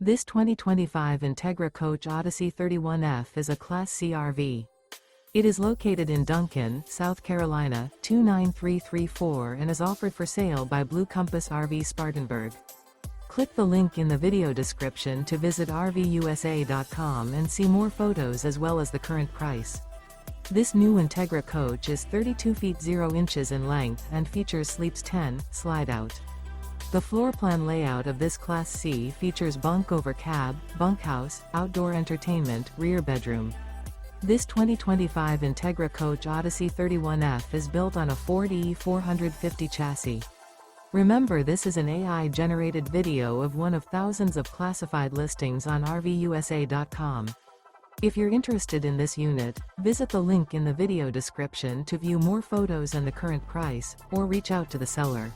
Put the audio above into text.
This 2025 Entegra Coach Odyssey 31F is a Class C RV. It is located in Duncan, South Carolina, 29334 and is offered for sale by Blue Compass RV Spartanburg. Click the link in the video description to visit RVUSA.com and see more photos as well as the current price. This new Entegra Coach is 32 feet 0 inches in length and features Sleeps 10, Slideout. The floor plan layout of this Class C features Bunk Over Cab, Bunkhouse, outdoor entertainment, rear bedroom. This 2025 Entegra Coach Odyssey 31F is built on a Ford E450 chassis. Remember, this is an AI-generated video of one of thousands of classified listings on RVUSA.com. If you're interested in this unit, visit the link in the video description to view more photos and the current price, or reach out to the seller.